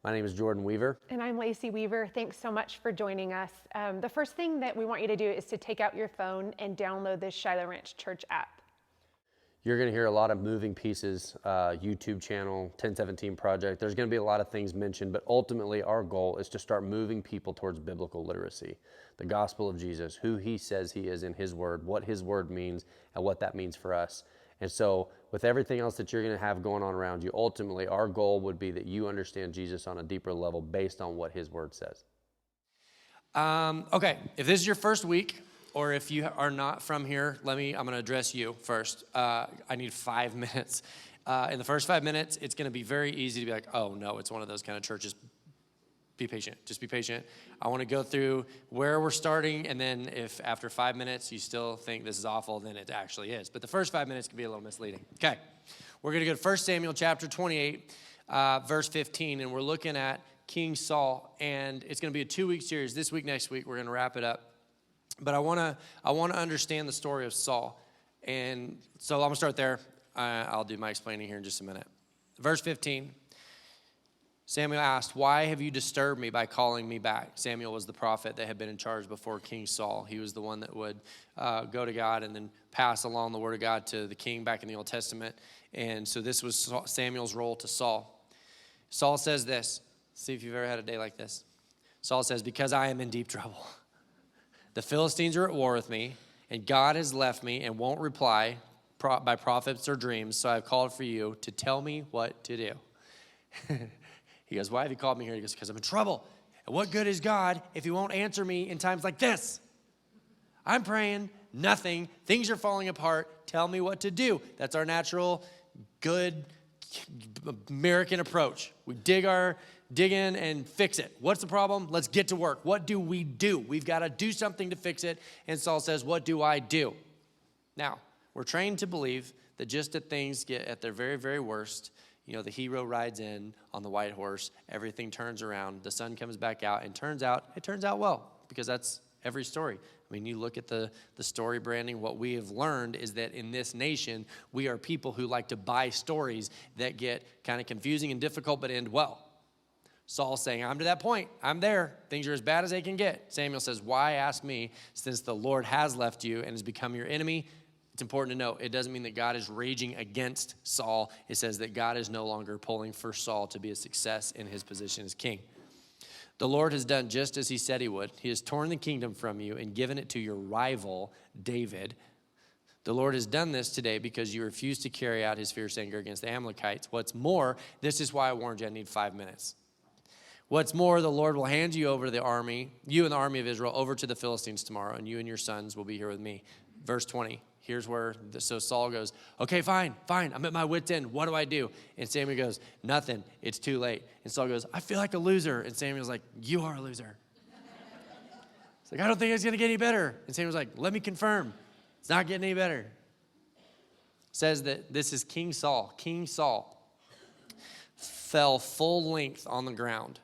My name is Jordan Weaver. And I'm Lacey Weaver. Thanks so much for joining us. The first thing that we want you to do is to take out your phone and download this Shiloh Ranch Church app. You're going to hear a lot of moving pieces, YouTube channel, 1017 Project. There's going to be a lot of things mentioned, but ultimately our goal is to start moving people towards biblical literacy, the gospel of Jesus, who he says he is in his word, what his word means, and what that means for us. And so with everything else that you're going to have going on around you, ultimately our goal would be that you understand Jesus on a deeper level based on what his word says. Okay, if this is your first week, or if you are not from here, I'm going to address you first. I need 5 minutes. In the first 5 minutes, it's going to be very easy to be like, oh no, it's one of those kind of churches. Be patient, just be patient. I want to go through where we're starting, and then if after 5 minutes you still think this is awful, then it actually is. But the first 5 minutes can be a little misleading. Okay, we're going to go to 1 Samuel chapter 28, verse 15, and we're looking at King Saul, and it's going to be a 2-week series. This week, next week, we're going to wrap it up. But I want to understand the story of Saul, and so I'm going to start there. I'll do my explaining here in just a minute. Verse 15. Samuel asked, "Why have you disturbed me by calling me back?" Samuel was the prophet that had been in charge before King Saul. He was the one that would go to God and then pass along the word of God to the king back in the Old Testament. And so this was Samuel's role to Saul. Saul says this. See if you've ever had a day like this. Saul says, "Because I am in deep trouble. The Philistines are at war with me, and God has left me and won't reply by prophets or dreams, so I've called for you to tell me what to do." He goes, "Why have you called me here?" He goes, "Because I'm in trouble. And what good is God if he won't answer me in times like this? I'm praying, nothing. Things are falling apart. Tell me what to do." That's our natural, good American approach. We dig in and fix it. What's the problem? Let's get to work. What do? We've got to do something to fix it. And Saul says, "What do I do?" Now, we're trained to believe that just as things get at their very, very worst, the hero rides in on the white horse, everything turns around, the sun comes back out, and it turns out well, because that's every story. I mean, you look at the story branding, what we have learned is that in this nation, we are people who like to buy stories that get kind of confusing and difficult but end well. Saul's saying, "I'm to that point. I'm there. Things are as bad as they can get." Samuel says, "Why ask me, since the Lord has left you and has become your enemy?" It's important to note, it doesn't mean that God is raging against Saul. It says that God is no longer pulling for Saul to be a success in his position as king. "The Lord has done just as he said he would. He has torn the kingdom from you and given it to your rival, David. The Lord has done this today because you refused to carry out his fierce anger against the Amalekites. What's more," this is why I warned you I need 5 minutes. "What's more, the Lord will hand you over to the army, you and the army of Israel, over to the Philistines tomorrow, and you and your sons will be here with me." Verse 20. Here's where, so Saul goes, "Okay, fine. I'm at my wit's end. What do I do?" And Samuel goes, "Nothing. It's too late." And Saul goes, "I feel like a loser." And Samuel's like, "You are a loser." It's like, "I don't think it's going to get any better." And Samuel's like, "Let me confirm. It's not getting any better." It says that this is King Saul. King Saul fell full length on the ground.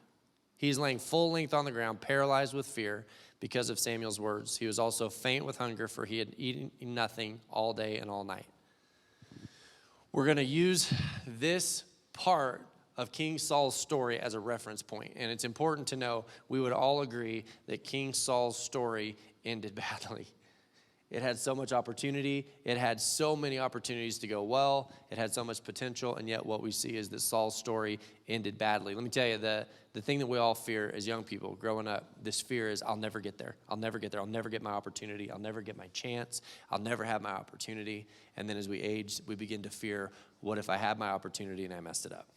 He's laying full length on the ground, paralyzed with fear because of Samuel's words. He was also faint with hunger, for he had eaten nothing all day and all night. We're going to use this part of King Saul's story as a reference point. And it's important to know, we would all agree that King Saul's story ended badly. It had so much opportunity. It had so many opportunities to go well. It had so much potential, and yet what we see is that Saul's story ended badly. Let me tell you, the thing that we all fear as young people growing up, this fear is, I'll never get there. I'll never get there. I'll never get my opportunity. I'll never get my chance. I'll never have my opportunity. And then as we age, we begin to fear, what if I had my opportunity and I messed it up?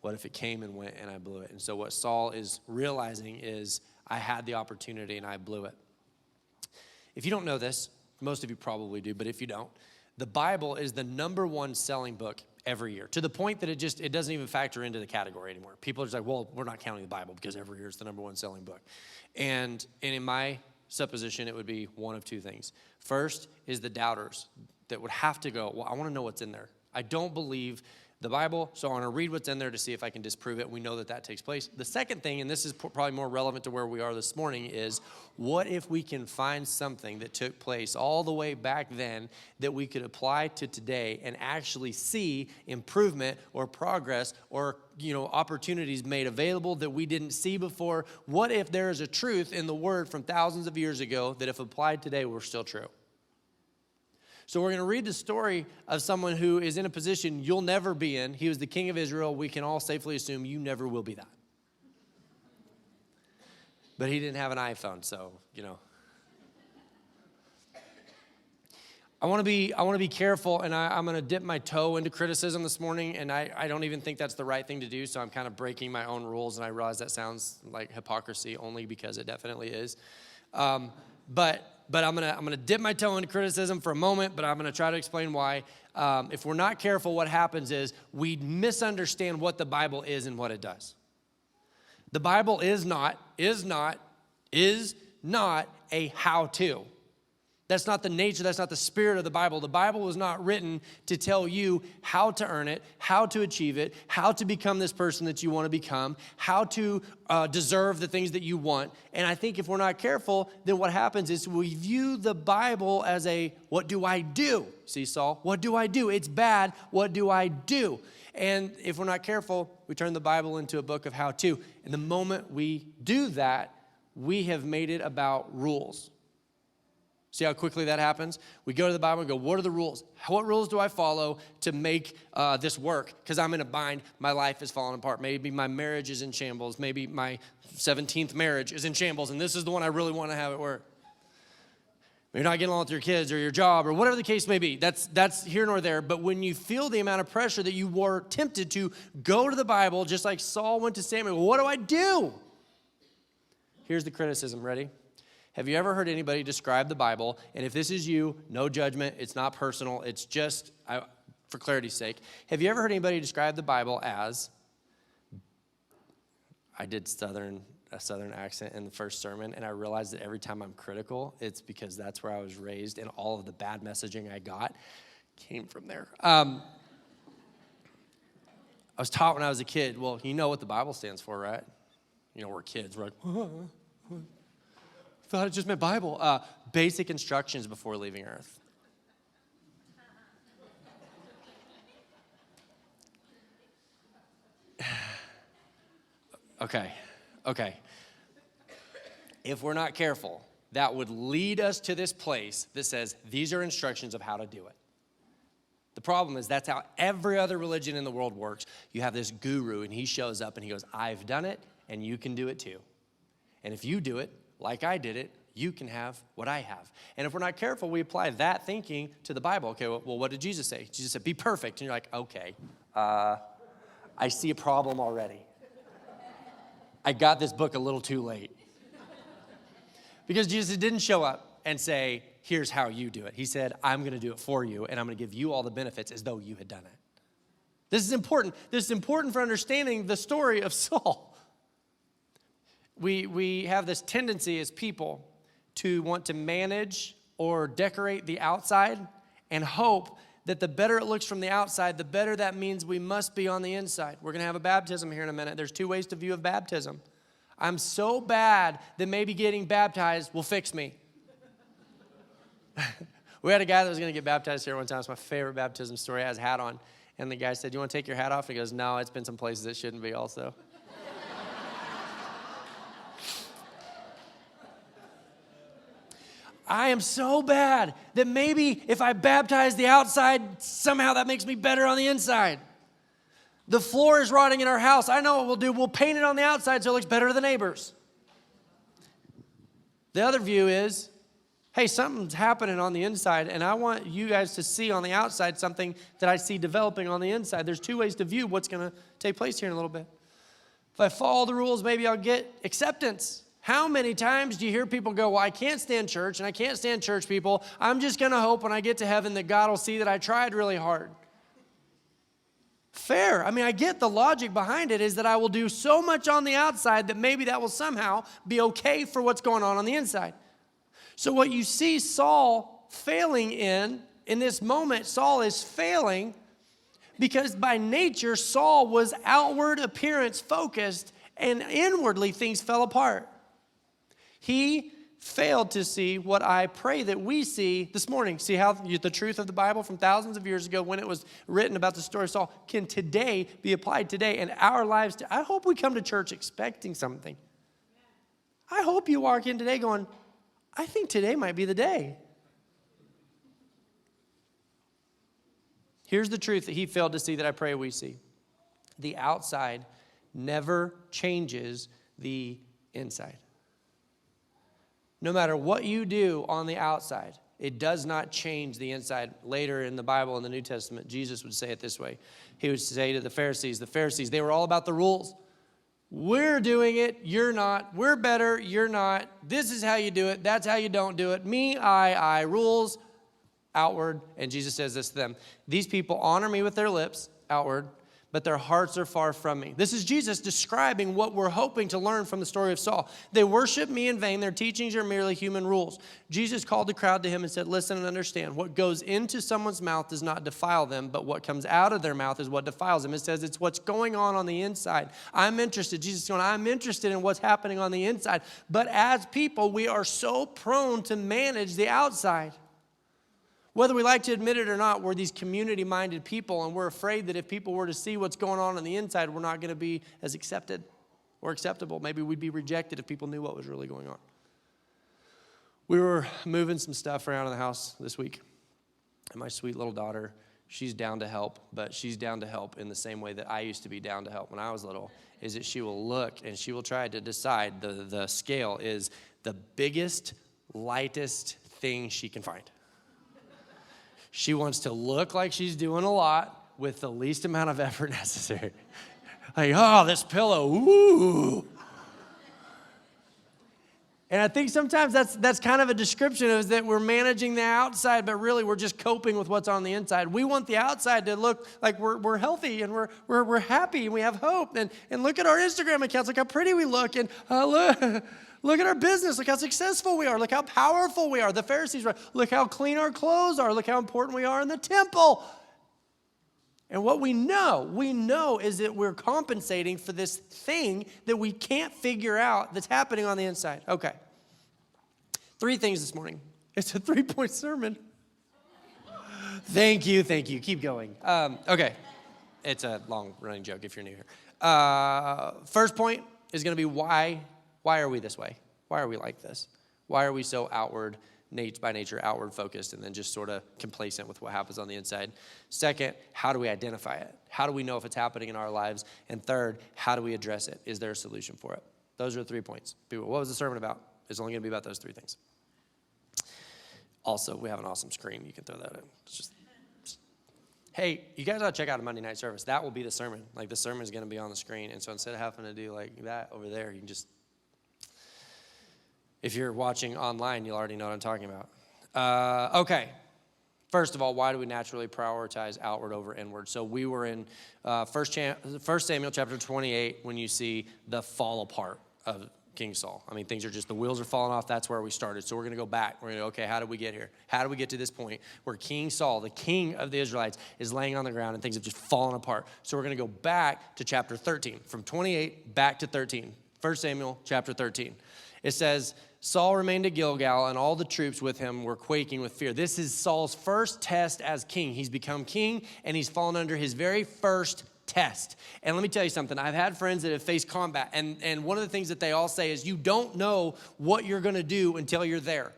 What if it came and went and I blew it? And so what Saul is realizing is, I had the opportunity and I blew it. If you don't know this, most of you probably do, but if you don't, the Bible is the #1 selling book every year, to the point that it doesn't even factor into the category anymore. People are just like, well, we're not counting the Bible because every year it's the #1 selling book. And in my supposition, it would be one of two things. First is the doubters that would have to go, well, I want to know what's in there. I don't believe the Bible, so I want to read what's in there to see if I can disprove it. We know that that takes place. The second thing, and this is probably more relevant to where we are this morning, is what if we can find something that took place all the way back then that we could apply to today and actually see improvement or progress or opportunities made available that we didn't see before? What if there is a truth in the word from thousands of years ago that if applied today were still true? So we're going to read the story of someone who is in a position you'll never be in. He was the king of Israel. We can all safely assume you never will be that. But he didn't have an iPhone, so, I want to be careful, and I'm going to dip my toe into criticism this morning, and I don't even think that's the right thing to do, so I'm kind of breaking my own rules, and I realize that sounds like hypocrisy only because it definitely is. But I'm gonna dip my toe into criticism for a moment, but I'm gonna try to explain why. If we're not careful, what happens is we misunderstand what the Bible is and what it does. The Bible is not a how-to. That's not the nature, that's not the spirit of the Bible. The Bible was not written to tell you how to earn it, how to achieve it, how to become this person that you want to become, how to deserve the things that you want. And I think if we're not careful, then what happens is we view the Bible as a, what do I do? See, Saul, what do I do? It's bad, what do I do? And if we're not careful, we turn the Bible into a book of how-to. And the moment we do that, we have made it about rules. See how quickly that happens? We go to the Bible and go, what are the rules? What rules do I follow to make this work? Because I'm in a bind. My life is falling apart. Maybe my marriage is in shambles. Maybe my 17th marriage is in shambles, and this is the one I really want to have at work. You're not getting along with your kids or your job or whatever the case may be. That's here nor there. But when you feel the amount of pressure that you were tempted to go to the Bible, just like Saul went to Samuel, what do I do? Here's the criticism. Ready? Have you ever heard anybody describe the Bible? And if this is you, no judgment. It's not personal. It's just for clarity's sake. Have you ever heard anybody describe the Bible as, I did a Southern accent in the first sermon, and I realized that every time I'm critical, it's because that's where I was raised, and all of the bad messaging I got came from there. I was taught when I was a kid, well, you know what the Bible stands for, right? We're kids. We're like, I thought it just meant Bible. Basic instructions before leaving Earth. Okay. If we're not careful, that would lead us to this place that says, these are instructions of how to do it. The problem is that's how every other religion in the world works. You have this guru, and he shows up, and he goes, I've done it, and you can do it too. And if you do it, like I did it, you can have what I have. And if we're not careful, we apply that thinking to the Bible. Okay, well, what did Jesus say? Jesus said, be perfect. And you're like, okay, I see a problem already. I got this book a little too late. Because Jesus didn't show up and say, here's how you do it. He said, I'm going to do it for you, and I'm going to give you all the benefits as though you had done it. This is important. This is important for understanding the story of Saul. We have this tendency as people to want to manage or decorate the outside and hope that the better it looks from the outside, the better that means we must be on the inside. We're going to have a baptism here in a minute. There's two ways to view of baptism. I'm so bad that maybe getting baptized will fix me. We had a guy that was going to get baptized here one time. It's my favorite baptism story. He has a hat on. And the guy said, do you want to take your hat off? And he goes, no, it's been some places it shouldn't be also. I am so bad that maybe if I baptize the outside, somehow that makes me better on the inside. The floor is rotting in our house. I know what we'll do. We'll paint it on the outside so it looks better to the neighbors. The other view is, hey, something's happening on the inside, and I want you guys to see on the outside something that I see developing on the inside. There's two ways to view what's going to take place here in a little bit. If I follow the rules, maybe I'll get acceptance. How many times do you hear people go, well, I can't stand church, and I can't stand church people. I'm just going to hope when I get to heaven that God will see that I tried really hard. Fair. I mean, I get the logic behind it is that I will do so much on the outside that maybe that will somehow be okay for what's going on the inside. So what you see Saul failing in this moment, Saul is failing Because by nature, Saul was outward appearance focused, and inwardly things fell apart. He failed to see what I pray that we see this morning. See how the truth of the Bible from thousands of years ago, when it was written about the story of Saul, can today be applied today in our lives. I hope we come to church expecting something. I hope you walk in today going, I think today might be the day. Here's the truth that he failed to see that I pray we see. The outside never changes the inside. No matter what you do on the outside, it does not change the inside. Later in the Bible, in the New Testament, Jesus would say it this way. He would say to the Pharisees, they were all about the rules. We're doing it, you're not. We're better, you're not. This is how you do it, that's how you don't do it. Me, I, rules, outward. And Jesus says this to them. These people honor me with their lips, outward, but their hearts are far from me. This is Jesus describing what we're hoping to learn from the story of Saul. They worship me in vain. Their teachings are merely human rules. Jesus called the crowd to him and said, listen and understand. What goes into someone's mouth does not defile them, but what comes out of their mouth is what defiles them. It says it's what's going on the inside. I'm interested. Jesus is going, I'm interested in what's happening on the inside. But as people, we are so prone to manage the outside. Whether we like to admit it or not, we're these community-minded people, and we're afraid that if people were to see what's going on the inside, we're not going to be as accepted or acceptable. Maybe we'd be rejected if people knew what was really going on. We were moving some stuff around in the house this week, and my sweet little daughter, she's down to help, but she's down to help in the same way that I used to be down to help when I was little, is that she will look and she will try to decide the scale is the biggest, lightest thing she can find. She wants to look like she's doing a lot with the least amount of effort necessary. Like, oh, this pillow, ooh. And I think sometimes that's kind of a description of that we're managing the outside, but really we're just coping with what's on the inside. We want the outside to look like we're healthy and we're happy and we have hope. And look at our Instagram accounts, look how pretty we look. And look at our business. Look how successful we are. Look how powerful we are. The Pharisees were. Look how clean our clothes are. Look how important we are in the temple. And what we know is that we're compensating for this thing that we can't figure out that's happening on the inside. Okay. 3 things this morning. It's a 3-point sermon. Thank you. Keep going. Okay. It's a long running joke if you're new here. First point is going to be why. Why are we this way? Why are we like this? Why are we so outward, by nature, outward focused, and then just sort of complacent with what happens on the inside? Second, how do we identify it? How do we know if it's happening in our lives? And third, how do we address it? Is there a solution for it? Those are the 3 points. People, what was the sermon about? It's only going to be about those 3 things. Also, we have an awesome screen. You can throw that in. It's just hey, you guys ought to check out a Monday night service. That will be the sermon. Like, the sermon is going to be on the screen. And so instead of having to do like that over there, you can just, if you're watching online, you'll already know what I'm talking about. Okay. First of all, why do we naturally prioritize outward over inward? So we were in 1 Samuel chapter 28 when you see the fall apart of King Saul. I mean, things are just, the wheels are falling off. That's where we started. So we're going to go back. We're going to go, okay, how did we get here? How did we get to this point where King Saul, the king of the Israelites, is laying on the ground and things have just fallen apart? So we're going to go back to chapter 13, from 28 back to 13. 1 Samuel chapter 13. It says, Saul remained at Gilgal, and all the troops with him were quaking with fear. This is Saul's first test as king. He's become king, and he's fallen under his very first test. And let me tell you something. I've had friends that have faced combat, and one of the things that they all say is you don't know what you're going to do until you're there.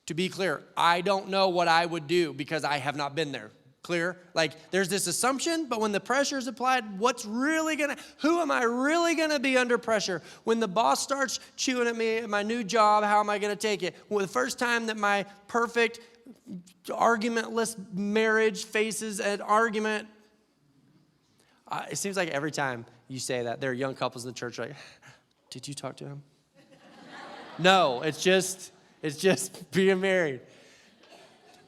To be clear, I don't know what I would do because I have not been there. Clear? Like, there's this assumption, but when the pressure is applied, who am I really gonna be under pressure? When the boss starts chewing at me at my new job, how am I gonna take it? Well, the first time that my perfect argumentless marriage faces an argument, it seems like every time you say that, there are young couples in the church like, did you talk to him? No, it's just being married.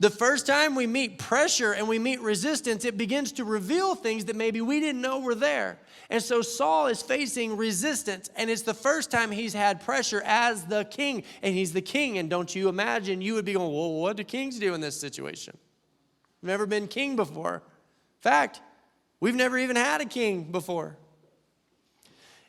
The first time we meet pressure and we meet resistance, it begins to reveal things that maybe we didn't know were there. And so Saul is facing resistance, and it's the first time he's had pressure as the king, and he's the king. And don't you imagine you would be going, well, what do kings do in this situation? I've never been king before. fact, we've never even had a king before.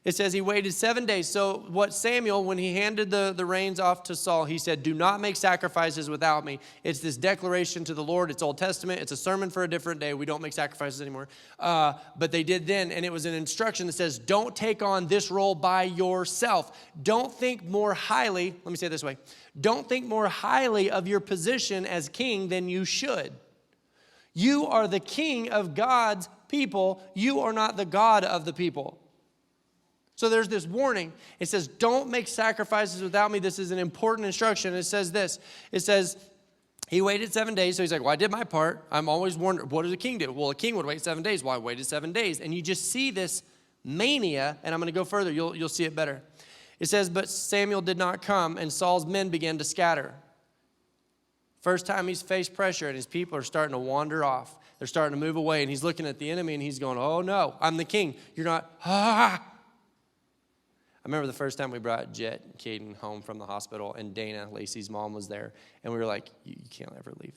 It says he waited 7 days. So what Samuel, when he handed the reins off to Saul, he said, do not make sacrifices without me. It's this declaration to the Lord. It's Old Testament. It's a sermon for a different day. We don't make sacrifices anymore. But they did then, and it was an instruction that says, don't take on this role by yourself. Don't think more highly, let me say it this way. Don't think more highly of your position as king than you should. You are the king of God's people. You are not the God of the people. So there's this warning. It says, don't make sacrifices without me. This is an important instruction. It says this. It says, he waited 7 days. So he's like, well, I did my part. I'm always wondering, what does a king do? Well, a king would wait 7 days. Well, I waited 7 days. And you just see this mania, and I'm going to go further. You'll see it better. It says, but Samuel did not come, and Saul's men began to scatter. First time he's faced pressure, and his people are starting to wander off. They're starting to move away, and he's looking at the enemy, and he's going, oh, no, I'm the king. You're not, I remember the first time we brought Jet and Caden home from the hospital, and Dana, Lacey's mom, was there, and we were like, you can't ever leave.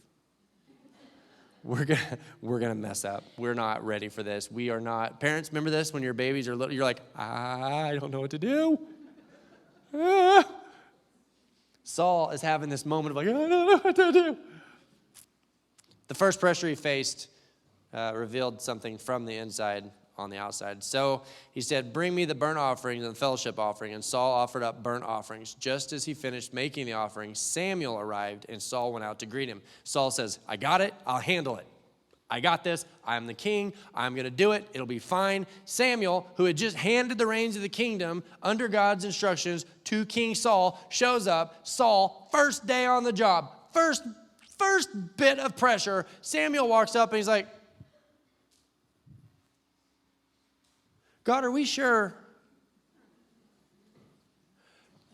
We're gonna mess up. We're not ready for this. We are not. Parents, remember this? When your babies are little, you're like, I don't know what to do. Saul is having this moment of like, I don't know what to do. The first pressure he faced revealed something from the inside on the outside. So he said, bring me the burnt offerings and the fellowship offering. And Saul offered up burnt offerings. Just as he finished making the offering, Samuel arrived, and Saul went out to greet him. Saul says, I got it. I'll handle it. I got this. I'm the king. I'm going to do it. It'll be fine. Samuel, who had just handed the reins of the kingdom under God's instructions to King Saul, shows up. Saul, first day on the job, first bit of pressure. Samuel walks up and he's like, God, are we sure?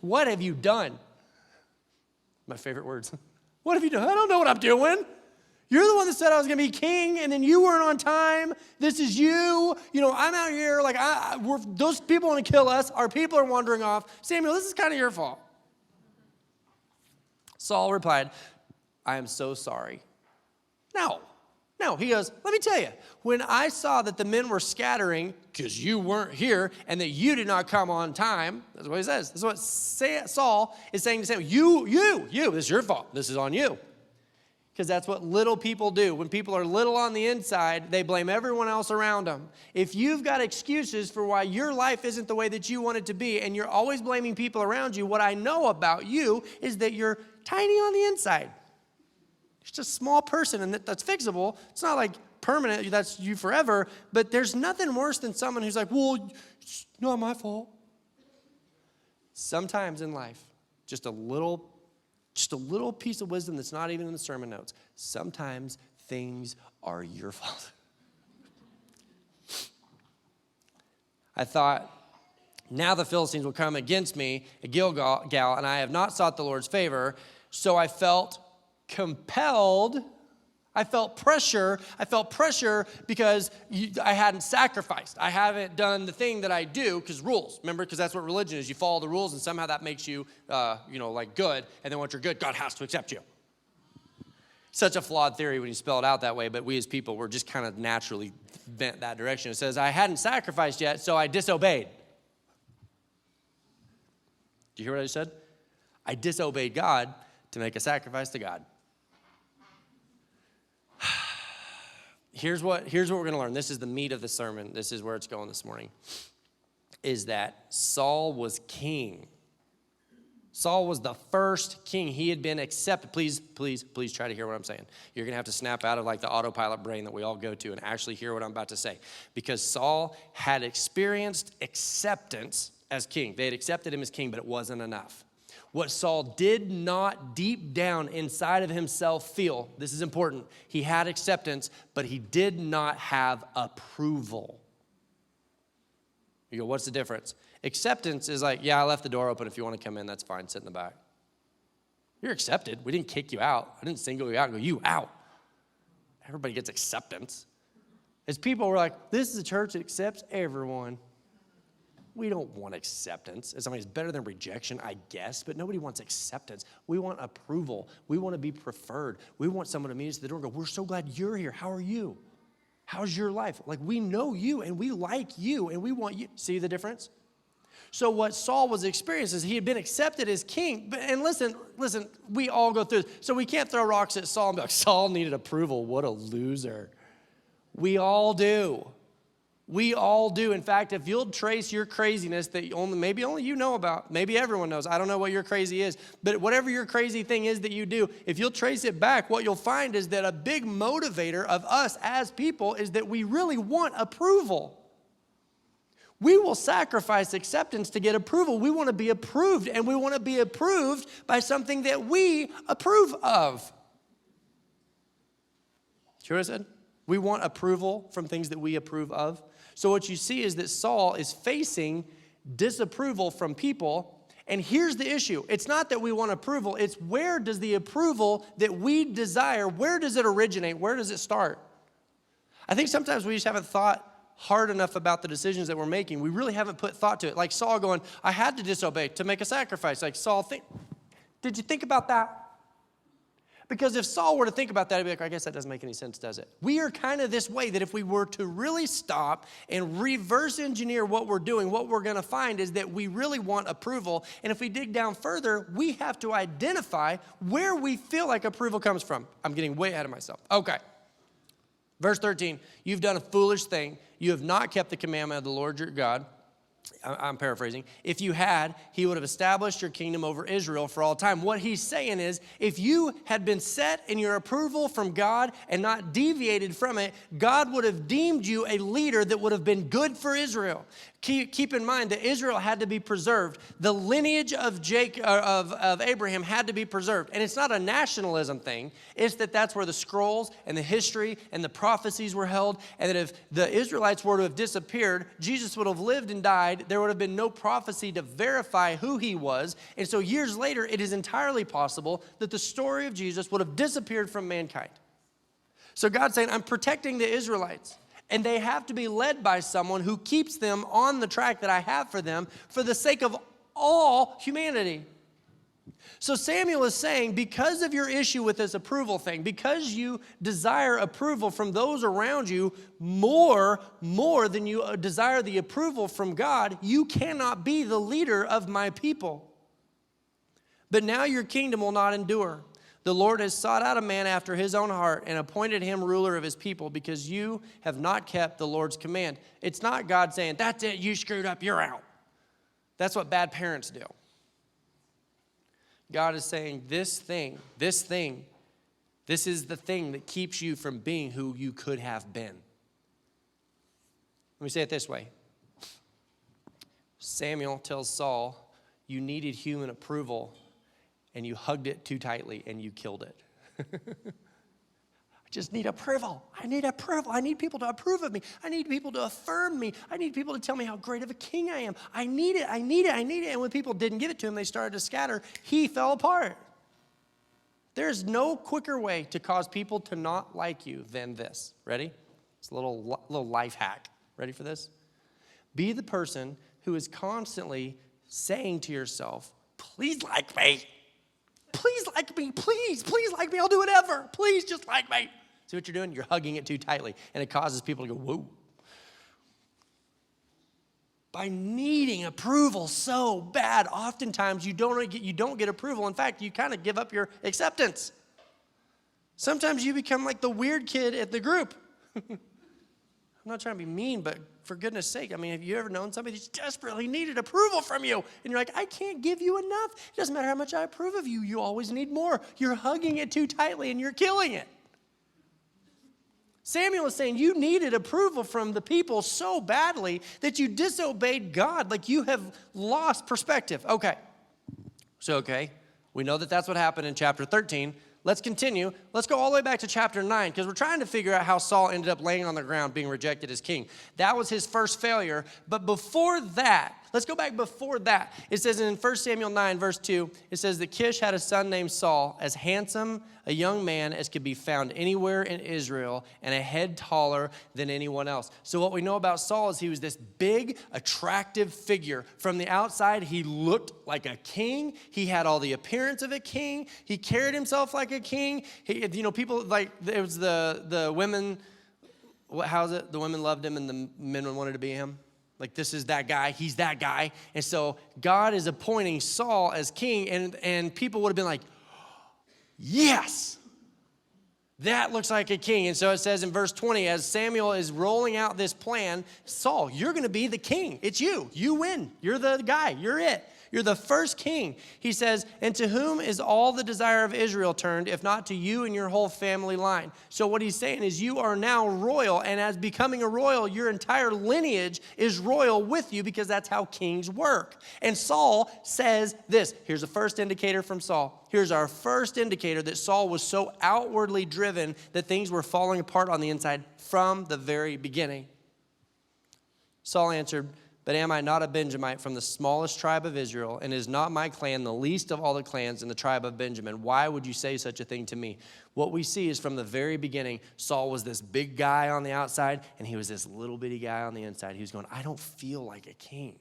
What have you done? My favorite words. What have you done? I don't know what I'm doing. You're the one that said I was going to be king, and then you weren't on time. This is you. You know, I'm out here like those people want to kill us. Our people are wandering off. Samuel, this is kind of your fault. Saul replied, I am so sorry. No, he goes, let me tell you, when I saw that the men were scattering because you weren't here and that you did not come on time, that's what he says. That's what Saul is saying to Samuel. You, this is your fault. This is on you. Because that's what little people do. When people are little on the inside, they blame everyone else around them. If you've got excuses for why your life isn't the way that you want it to be and you're always blaming people around you, what I know about you is that you're tiny on the inside. Just a small person, and that's fixable. It's not like permanent, that's you forever, but there's nothing worse than someone who's like, well, it's not my fault. Sometimes in life, just a little piece of wisdom that's not even in the sermon notes. Sometimes things are your fault. I thought, now the Philistines will come against me at Gilgal, and I have not sought the Lord's favor, so I felt compelled. I felt pressure because I hadn't sacrificed. I haven't done the thing that I do because rules. Remember, because that's what religion is. You follow the rules and somehow that makes you, like good. And then once you're good, God has to accept you. Such a flawed theory when you spell it out that way, but we as people, we're just kind of naturally bent that direction. It says, I hadn't sacrificed yet, so I disobeyed. Do you hear what I just said? I disobeyed God to make a sacrifice to God. Here's what we're going to learn. This is the meat of the sermon. This is where it's going this morning. Is that Saul was king. Saul was the first king. He had been accepted. Please try to hear what I'm saying. You're going to have to snap out of like the autopilot brain that we all go to and actually hear what I'm about to say. Because Saul had experienced acceptance as king. They had accepted him as king, but it wasn't enough. What Saul did not deep down inside of himself feel, this is important, he had acceptance, but he did not have approval. You go, what's the difference? Acceptance is like, yeah, I left the door open. If you want to come in, that's fine. Sit in the back. You're accepted. We didn't kick you out. I didn't single you out and go, you out. Everybody gets acceptance. As people were like, this is a church that accepts everyone. We don't want acceptance. It's something that's better than rejection, I guess, but nobody wants acceptance. We want approval. We want to be preferred. We want someone to meet us at the door and go, we're so glad you're here. How are you? How's your life? Like, we know you and we like you and we want you. See the difference? So what Saul was experiencing is he had been accepted as king. And listen, we all go through this. So we can't throw rocks at Saul and be like, Saul needed approval. What a loser. We all do. We all do. In fact, if you'll trace your craziness that maybe only you know about, maybe everyone knows. I don't know what your crazy is, but whatever your crazy thing is that you do, if you'll trace it back, what you'll find is that a big motivator of us as people is that we really want approval. We will sacrifice acceptance to get approval. We want to be approved, and we want to be approved by something that we approve of. Hear what I said? We want approval from things that we approve of. So what you see is that Saul is facing disapproval from people. And here's the issue. It's not that we want approval. It's where does the approval that we desire, where does it originate? Where does it start? I think sometimes we just haven't thought hard enough about the decisions that we're making. We really haven't put thought to it. Like Saul going, I had to disobey to make a sacrifice. Like Saul, did you think about that? Because if Saul were to think about that, he'd be like, I guess that doesn't make any sense, does it? We are kind of this way that if we were to really stop and reverse engineer what we're doing, what we're going to find is that we really want approval. And if we dig down further, we have to identify where we feel like approval comes from. I'm getting way ahead of myself. Okay. Verse 13, you've done a foolish thing. You have not kept the commandment of the Lord your God. I'm paraphrasing. If you had, he would have established your kingdom over Israel for all time. What he's saying is, if you had been set in your approval from God and not deviated from it, God would have deemed you a leader that would have been good for Israel. Keep in mind that Israel had to be preserved. The lineage of Abraham had to be preserved. And it's not a nationalism thing. It's that's where the scrolls and the history and the prophecies were held. And that if the Israelites were to have disappeared, Jesus would have lived and died. There would have been no prophecy to verify who he was. And so years later, it is entirely possible that the story of Jesus would have disappeared from mankind. So God's saying, I'm protecting the Israelites. And they have to be led by someone who keeps them on the track that I have for them for the sake of all humanity. So Samuel is saying, because of your issue with this approval thing, because you desire approval from those around you more than you desire the approval from God, you cannot be the leader of my people. But now your kingdom will not endure. The Lord has sought out a man after his own heart and appointed him ruler of his people because you have not kept the Lord's command. It's not God saying, that's it, you screwed up, you're out. That's what bad parents do. God is saying, this is the thing that keeps you from being who you could have been. Let me say it this way. Samuel tells Saul, you needed human approval, and you hugged it too tightly, and you killed it. I just need approval. I need approval. I need people to approve of me. I need people to affirm me. I need people to tell me how great of a king I am. I need it. And when people didn't give it to him, they started to scatter. He fell apart. There's no quicker way to cause people to not like you than this. Ready? It's a little life hack. Ready for this? Be the person who is constantly saying to yourself, please like me. Please like me. Please like me. I'll do whatever. Please just like me. See what you're doing? You're hugging it too tightly, and it causes people to go, whoa. By needing approval so bad, oftentimes you don't get approval. In fact, you kind of give up your acceptance. Sometimes you become like the weird kid at the group. I'm not trying to be mean, but for goodness sake, I mean, have you ever known somebody who's desperately needed approval from you? And you're like, I can't give you enough. It doesn't matter how much I approve of you. You always need more. You're hugging it too tightly and you're killing it. Samuel is saying you needed approval from the people so badly that you disobeyed God, like you have lost perspective. Okay. We know that that's what happened in chapter 13. Let's continue. Let's go all the way back to chapter 9 because we're trying to figure out how Saul ended up laying on the ground being rejected as king. That was his first failure. But before that, let's go back before that. It says in 1 Samuel 9, verse 2, it says that Kish had a son named Saul, as handsome a young man as could be found anywhere in Israel, and a head taller than anyone else. So what we know about Saul is he was this big, attractive figure. From the outside, he looked like a king. He had all the appearance of a king. He carried himself like a king. People like, it was the women how's it? The women loved him and the men wanted to be him. Like, this is that guy. He's that guy. And so God is appointing Saul as king, and people would have been like, yes, that looks like a king. And so it says in verse 20, as Samuel is rolling out this plan, Saul, you're going to be the king. It's you. You win. You're the guy. You're it. You're the first king. He says, and to whom is all the desire of Israel turned, if not to you and your whole family line? So what he's saying is you are now royal, and as becoming a royal, your entire lineage is royal with you, because that's how kings work. And Saul says this. Here's the first indicator from Saul. Here's our first indicator that Saul was so outwardly driven that things were falling apart on the inside from the very beginning. Saul answered, but am I not a Benjamite from the smallest tribe of Israel, and is not my clan the least of all the clans in the tribe of Benjamin? Why would you say such a thing to me? What we see is from the very beginning, Saul was this big guy on the outside, and he was this little bitty guy on the inside. He was going, I don't feel like a king.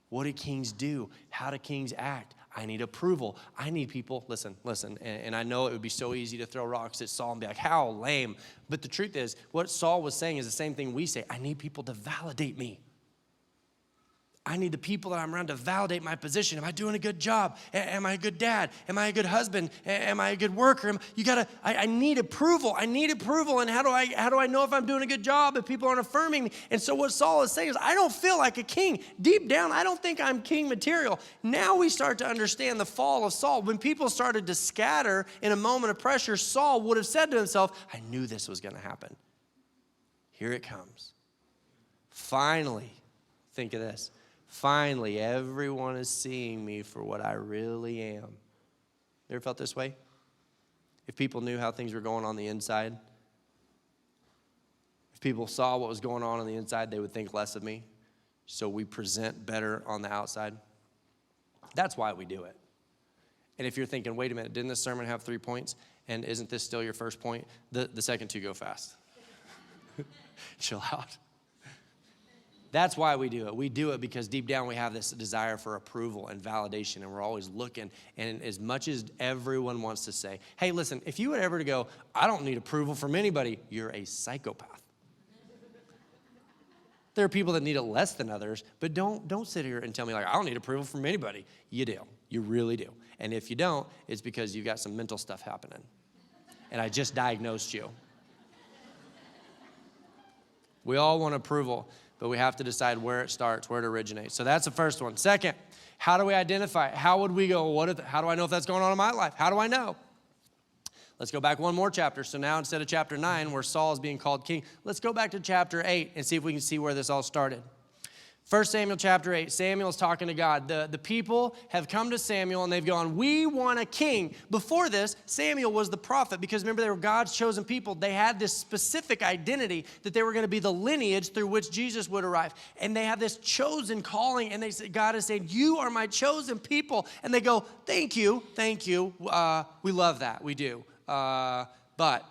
What do kings do? How do kings act? I need approval. I need people, listen, and I know it would be so easy to throw rocks at Saul and be like, how lame. But the truth is, what Saul was saying is the same thing we say. I need people to validate me. I need the people that I'm around to validate my position. Am I doing a good job? Am I a good dad? Am I a good husband? Am I a good worker? I need approval. I need approval. And how do I know if I'm doing a good job if people aren't affirming me? And so what Saul is saying is, I don't feel like a king. Deep down, I don't think I'm king material. Now we start to understand the fall of Saul. When people started to scatter in a moment of pressure, Saul would have said to himself, I knew this was going to happen. Here it comes. Finally, think of this. Finally, everyone is seeing me for what I really am. You ever felt this way? If people knew how things were going on the inside, if people saw what was going on the inside, they would think less of me. So we present better on the outside. That's why we do it. And if you're thinking, wait a minute, didn't this sermon have 3 points? And isn't this still your first point? The second two go fast. Chill out. That's why we do it. We do it because deep down we have this desire for approval and validation, and we're always looking. And as much as everyone wants to say, hey, listen, if you were ever to go, I don't need approval from anybody, you're a psychopath. There are people that need it less than others, but don't sit here and tell me, like, I don't need approval from anybody. You do. You really do. And if you don't, it's because you've got some mental stuff happening. And I just diagnosed you. We all want approval, but we have to decide where it starts, where it originates. So that's the first one. Second, how do we identify it? How would we go, how do I know if that's going on in my life? How do I know? Let's go back one more chapter. So now instead of chapter 9, where Saul is being called king, let's go back to chapter 8 and see if we can see where this all started. 1 Samuel chapter 8, Samuel's talking to God. The people have come to Samuel and they've gone, we want a king. Before this, Samuel was the prophet because remember they were God's chosen people. They had this specific identity that they were going to be the lineage through which Jesus would arrive. And they have this chosen calling and God is saying, you are my chosen people. And they go, thank you. We love that, we do. But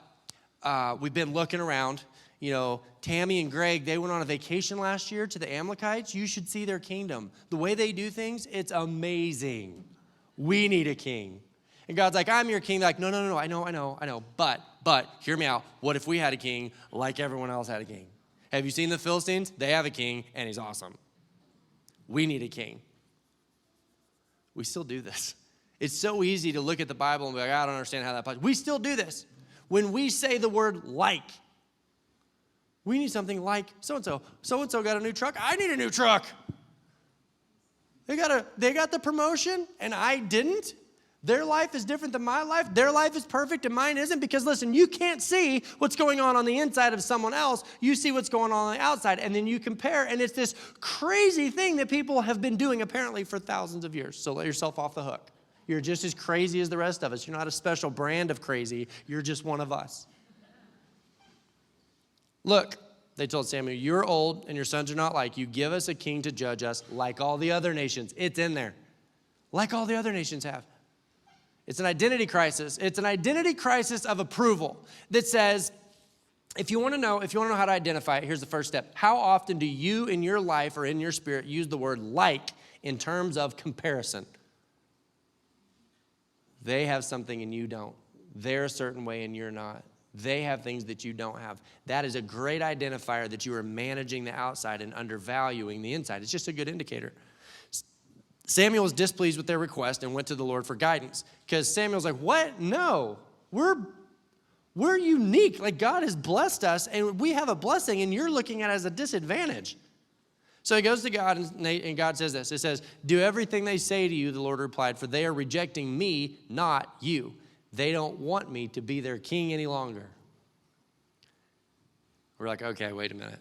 we've been looking around. You know, Tammy and Greg, they went on a vacation last year to the Amalekites. You should see their kingdom. The way they do things, it's amazing. We need a king. And God's like, I'm your king. They're like, no, I know. But hear me out. What if we had a king like everyone else had a king? Have you seen the Philistines? They have a king, and he's awesome. We need a king. We still do this. It's so easy to look at the Bible and be like, I don't understand how that applies. We still do this. When we say the word like, we need something like so-and-so. So-and-so got a new truck. I need a new truck. They got the promotion, and I didn't. Their life is different than my life. Their life is perfect, and mine isn't. Because, listen, you can't see what's going on the inside of someone else. You see what's going on the outside, and then you compare. And it's this crazy thing that people have been doing, apparently, for thousands of years. So let yourself off the hook. You're just as crazy as the rest of us. You're not a special brand of crazy. You're just one of us. Look, they told Samuel, you're old and your sons are not like you. Give us a king to judge us like all the other nations. It's in there. Like all the other nations have. It's an identity crisis. It's an identity crisis of approval that says, if you want to know how to identify it, here's the first step. How often do you in your life or in your spirit use the word like in terms of comparison? They have something and you don't. They're a certain way and you're not. They have things that you don't have. That is a great identifier that you are managing the outside and undervaluing the inside. It's just a good indicator. Samuel was displeased with their request and went to the Lord for guidance. Because Samuel's like, what? No, we're unique. Like, God has blessed us, and we have a blessing, and you're looking at it as a disadvantage. So he goes to God, and God says this. It says, do everything they say to you, the Lord replied, for they are rejecting me, not you. They don't want me to be their king any longer. We're like, okay, wait a minute.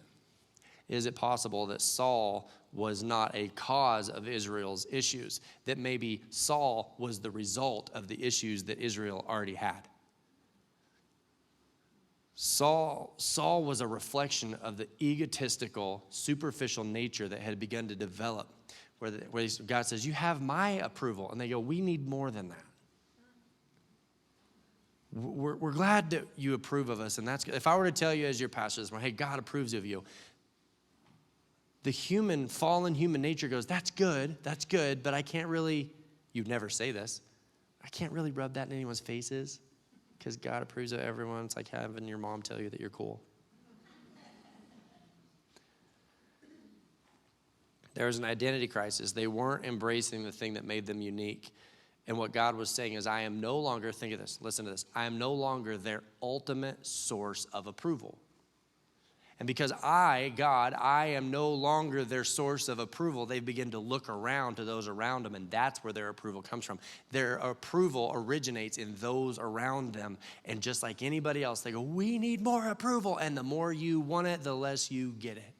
Is it possible that Saul was not a cause of Israel's issues? That maybe Saul was the result of the issues that Israel already had? Saul was a reflection of the egotistical, superficial nature that had begun to develop, where God says, you have my approval. And they go, we need more than that. We're glad that you approve of us, and that's good. If I were to tell you as your pastor this morning, hey, God approves of you, the fallen human nature goes, that's good, but I can't really, you'd never say this, I can't really rub that in anyone's faces because God approves of everyone. It's like having your mom tell you that you're cool. There was an identity crisis. They weren't embracing the thing that made them unique. And what God was saying is, I am no longer, think of this, listen to this, I am no longer their ultimate source of approval. And because God, I am no longer their source of approval, they begin to look around to those around them, and that's where their approval comes from. Their approval originates in those around them. And just like anybody else, they go, we need more approval. And the more you want it, the less you get it.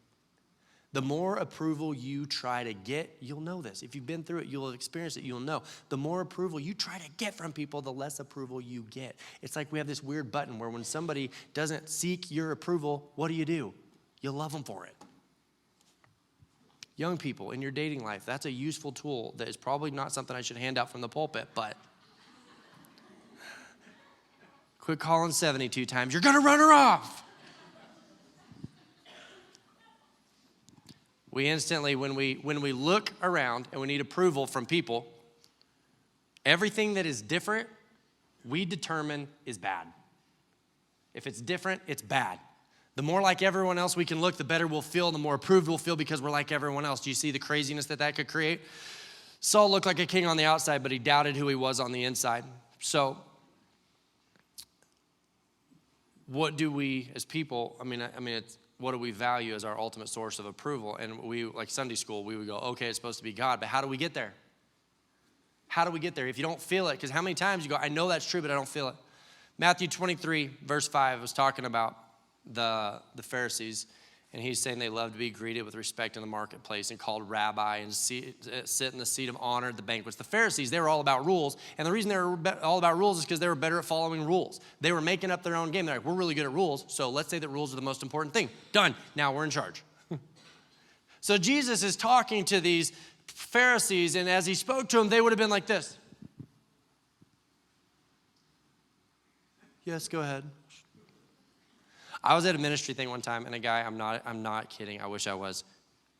The more approval you try to get, you'll know this. If you've been through it, you'll experience it, you'll know. The more approval you try to get from people, the less approval you get. It's like we have this weird button where when somebody doesn't seek your approval, what do? You love them for it. Young people in your dating life, that's a useful tool that is probably not something I should hand out from the pulpit, but quit calling 72 times, you're gonna run her off. We instantly, when we look around and we need approval from people, everything that is different, we determine is bad. If it's different, it's bad. The more like everyone else we can look, the better we'll feel, the more approved we'll feel because we're like everyone else. Do you see the craziness that could create? Saul looked like a king on the outside, but he doubted who he was on the inside. So what do we as people, it's, what do we value as our ultimate source of approval? And we, like Sunday school, we would go, okay, it's supposed to be God, but how do we get there? How do we get there? If you don't feel it, because how many times you go, I know that's true, but I don't feel it. Matthew 23, verse 5 was talking about the Pharisees, and he's saying they love to be greeted with respect in the marketplace and called rabbi and sit in the seat of honor at the banquets. The Pharisees, they were all about rules, and the reason they were all about rules is because they were better at following rules. They were making up their own game. They're like, we're really good at rules, so let's say that rules are the most important thing. Done. Now we're in charge. So Jesus is talking to these Pharisees, and as he spoke to them, they would have been like this. Yes, go ahead. I was at a ministry thing one time, and a guy, I'm not kidding, I wish I was.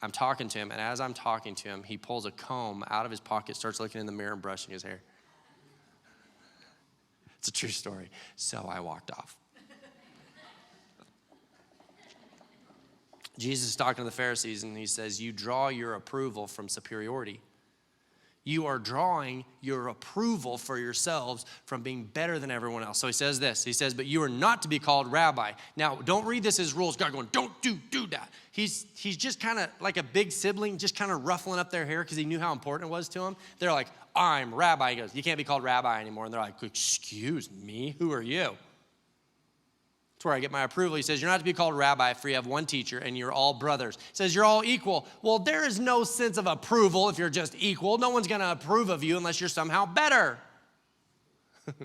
I'm talking to him, and as I'm talking to him, he pulls a comb out of his pocket, starts looking in the mirror and brushing his hair. It's a true story. So I walked off. Jesus is talking to the Pharisees, and he says, you draw your approval from superiority. You are drawing your approval for yourselves from being better than everyone else. So he says this. He says, but you are not to be called rabbi. Now, don't read this as rules. God going, don't do that. He's just kind of like a big sibling, just kind of ruffling up their hair because he knew how important it was to him. They're like, I'm rabbi. He goes, you can't be called rabbi anymore. And they're like, excuse me, who are you? That's where I get my approval. He says, you're not to be called rabbi, for you have one teacher, and you're all brothers. He says, you're all equal. Well, there is no sense of approval if you're just equal. No one's going to approve of you unless you're somehow better. He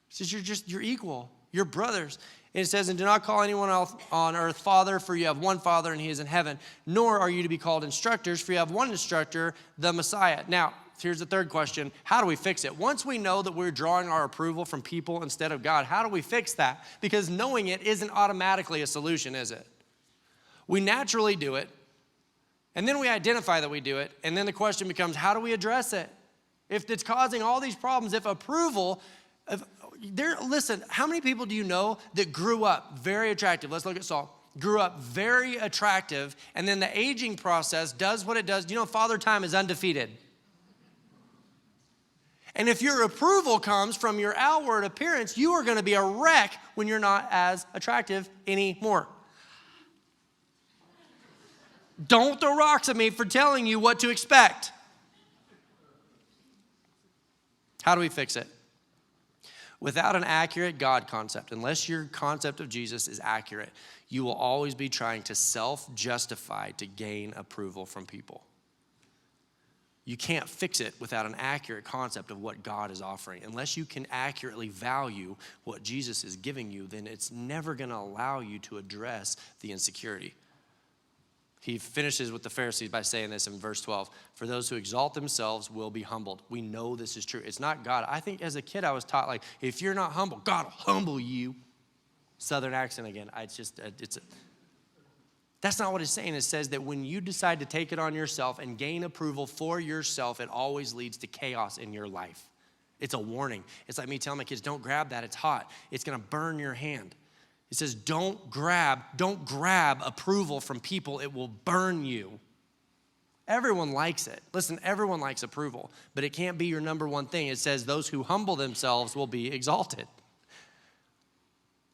says, you're equal. You're brothers. And it says, and do not call anyone else on earth father, for you have one Father, and he is in heaven. Nor are you to be called instructors, for you have one instructor, the Messiah. Now, here's the third question. How do we fix it? Once we know that we're drawing our approval from people instead of God, how do we fix that? Because knowing it isn't automatically a solution, is it? We naturally do it, and then we identify that we do it, and then the question becomes, how do we address it? If it's causing all these problems, if approval, Listen, how many people do you know that grew up very attractive? Let's look at Saul. Grew up very attractive, and then the aging process does what it does. You know, Father Time is undefeated. And if your approval comes from your outward appearance, you are going to be a wreck when you're not as attractive anymore. Don't throw rocks at me for telling you what to expect. How do we fix it? Without an accurate God concept, unless your concept of Jesus is accurate, you will always be trying to self-justify to gain approval from people. You can't fix it without an accurate concept of what God is offering. Unless you can accurately value what Jesus is giving you, then it's never going to allow you to address the insecurity. He finishes with the Pharisees by saying this in verse 12. For those who exalt themselves will be humbled. We know this is true. It's not God. I think as a kid I was taught, like, if you're not humble, God will humble you. Southern accent again. That's not what it's saying. It says that when you decide to take it on yourself and gain approval for yourself, it always leads to chaos in your life. It's a warning. It's like me telling my kids, don't grab that. It's hot. It's going to burn your hand. It says, don't grab approval from people. It will burn you. Everyone likes it. Listen, everyone likes approval, but it can't be your number one thing. It says those who humble themselves will be exalted.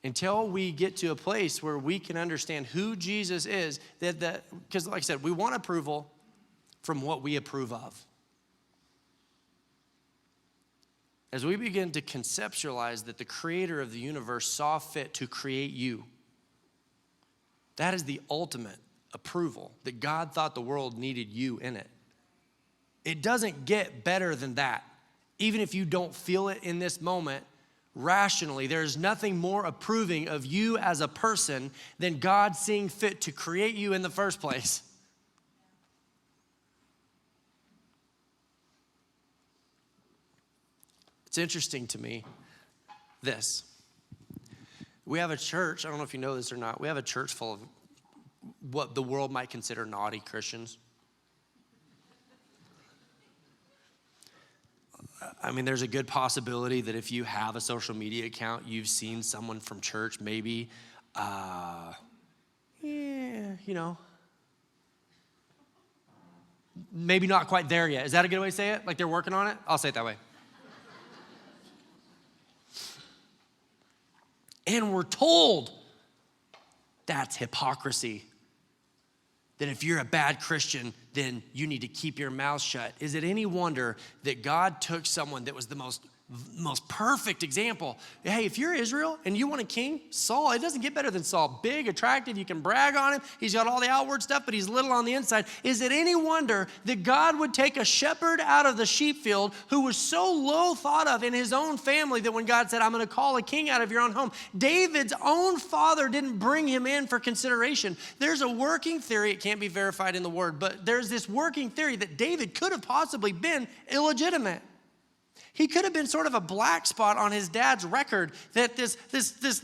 Until we get to a place where we can understand who Jesus is, because like I said, we want approval from what we approve of. As we begin to conceptualize that the creator of the universe saw fit to create you, that is the ultimate approval, that God thought the world needed you in it. It doesn't get better than that. Even if you don't feel it in this moment, rationally, there's nothing more approving of you as a person than God seeing fit to create you in the first place. It's interesting to me, this. We have a church, I don't know if you know this or not, we have a church full of what the world might consider naughty Christians. I mean, there's a good possibility that if you have a social media account, you've seen someone from church maybe, maybe not quite there yet. Is that a good way to say it? Like they're working on it? I'll say it that way. And we're told that's hypocrisy. That if you're a bad Christian, then you need to keep your mouth shut. Is it any wonder that God took someone that was the most perfect example? Hey, if you're Israel and you want a king, Saul, it doesn't get better than Saul. Big, attractive, you can brag on him. He's got all the outward stuff, but he's little on the inside. Is it any wonder that God would take a shepherd out of the sheep field who was so low thought of in his own family that when God said, I'm going to call a king out of your own home, David's own father didn't bring him in for consideration. There's a working theory, it can't be verified in the word, but there's this working theory that David could have possibly been illegitimate. He could have been sort of a black spot on his dad's record that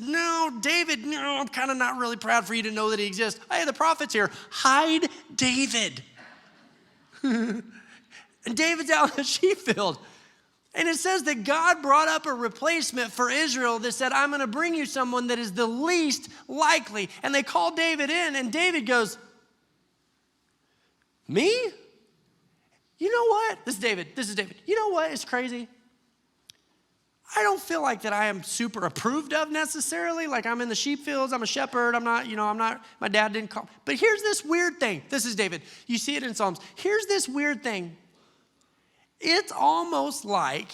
no, David, no, I'm kind of not really proud for you to know that he exists. Hey, the prophet's here. Hide David. And David's out in the sheep field. And it says that God brought up a replacement for Israel that said, I'm going to bring you someone that is the least likely. And they called David in, and David goes, me? You know what? This is David. You know what? It's crazy. I don't feel like that I am super approved of necessarily. Like I'm in the sheep fields. I'm a shepherd. I'm not, my dad didn't call. But here's this weird thing. This is David. You see it in Psalms. Here's this weird thing. It's almost like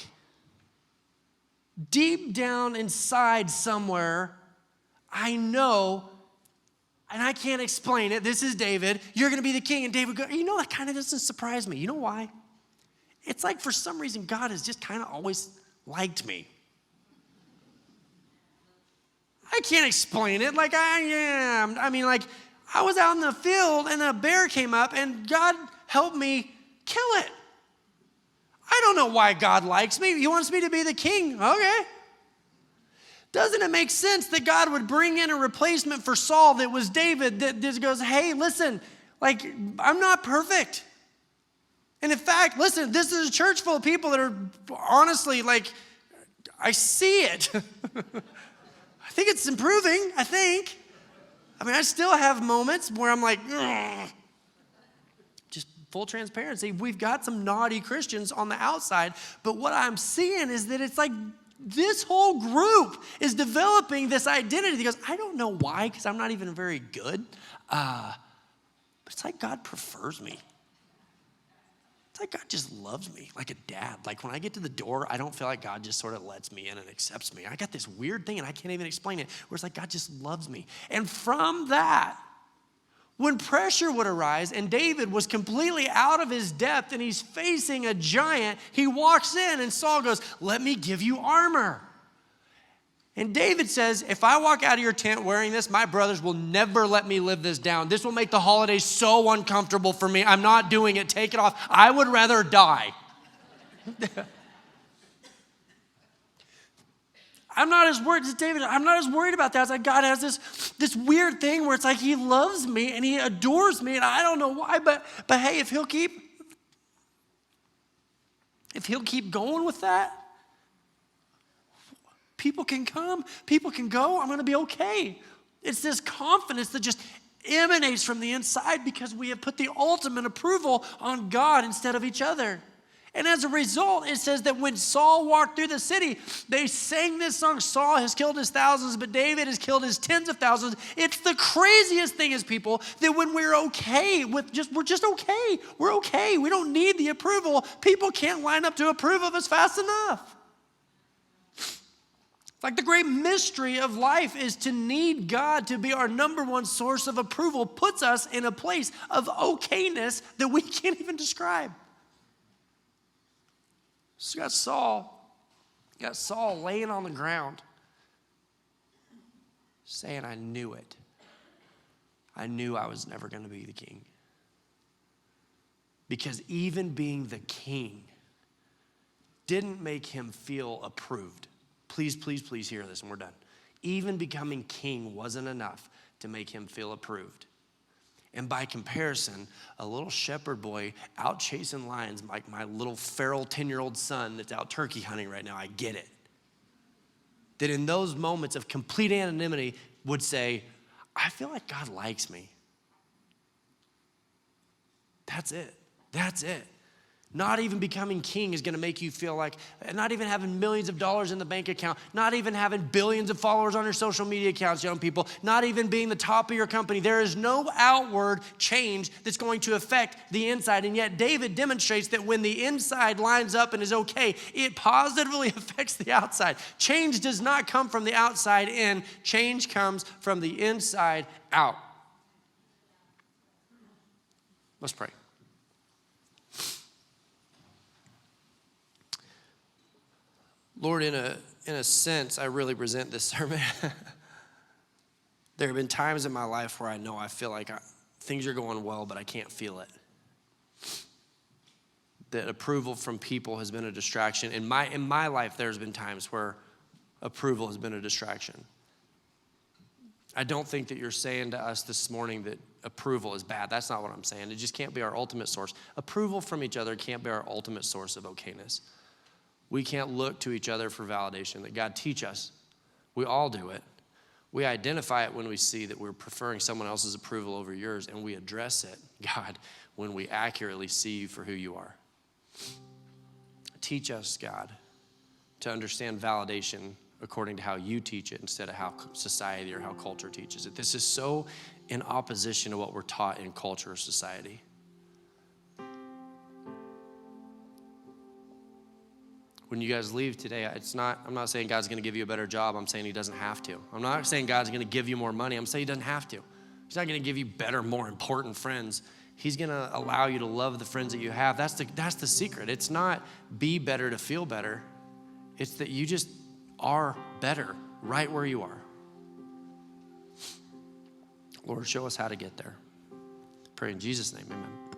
deep down inside somewhere, I know, and I can't explain it. This is David. You're going to be the king. And David goes, that kind of doesn't surprise me. You know why? It's like for some reason, God has just kind of always liked me. I can't explain it. I was out in the field and a bear came up and God helped me kill it. I don't know why God likes me. He wants me to be the king. Okay. Doesn't it make sense that God would bring in a replacement for Saul that was David that just goes, hey, listen, I'm not perfect. And in fact, listen, this is a church full of people that are honestly I see it. I think it's improving, I think. I mean, I still have moments where I'm like, ugh. Just full transparency. We've got some naughty Christians on the outside, but what I'm seeing is that it's like this whole group is developing this identity that goes, I don't know why, because I'm not even very good, but it's like God prefers me. It's like God just loves me, like a dad. Like when I get to the door, I don't feel like God just sort of lets me in and accepts me. I got this weird thing, and I can't even explain it, where it's like God just loves me. And from that, when pressure would arise and David was completely out of his depth and he's facing a giant, he walks in and Saul goes, let me give you armor. And David says, if I walk out of your tent wearing this, my brothers will never let me live this down. This will make the holidays so uncomfortable for me. I'm not doing it. Take it off. I would rather die. I'm not as worried as David. I'm not as worried about that. It's like God has this weird thing where it's like he loves me and he adores me, and I don't know why, but hey, if he'll keep going with that, people can come, people can go, I'm gonna be okay. It's this confidence that just emanates from the inside because we have put the ultimate approval on God instead of each other. And as a result, it says that when Saul walked through the city, they sang this song, Saul has killed his thousands, but David has killed his tens of thousands. It's the craziest thing as people that when we're okay we're just okay. We're okay. We don't need the approval. People can't line up to approve of us fast enough. Like the great mystery of life is to need God to be our number one source of approval puts us in a place of okayness that we can't even describe. So you got Saul laying on the ground saying, I knew it. I knew I was never going to be the king. Because even being the king didn't make him feel approved. Please, please, please hear this and we're done. Even becoming king wasn't enough to make him feel approved. And by comparison, a little shepherd boy out chasing lions like my little feral 10-year-old son that's out turkey hunting right now, I get it. That in those moments of complete anonymity would say, I feel like God likes me. That's it. That's it. Not even becoming king is going to make you feel like, not even having millions of dollars in the bank account, not even having billions of followers on your social media accounts, young people, not even being the top of your company. There is no outward change that's going to affect the inside. And yet David demonstrates that when the inside lines up and is okay, it positively affects the outside. Change does not come from the outside in. Change comes from the inside out. Let's pray. Lord, in a sense, I really resent this sermon. There have been times in my life where I feel like things are going well, but I can't feel it. That approval from people has been a distraction. In my life, there's been times where approval has been a distraction. I don't think that you're saying to us this morning that approval is bad. That's not what I'm saying. It just can't be our ultimate source. Approval from each other can't be our ultimate source of okayness. We can't look to each other for validation. That God teach us. We all do it. We identify it when we see that we're preferring someone else's approval over yours, and we address it, God, when we accurately see you for who you are. Teach us, God, to understand validation according to how you teach it instead of how society or how culture teaches it. This is so in opposition to what we're taught in culture or society. When you guys leave today, I'm not saying God's going to give you a better job. I'm saying he doesn't have to. I'm not saying God's going to give you more money. I'm saying he doesn't have to. He's not going to give you better, more important friends. He's going to allow you to love the friends that you have. That's the secret. It's not be better to feel better. It's that you just are better right where you are. Lord, show us how to get there. Pray in Jesus' name, amen.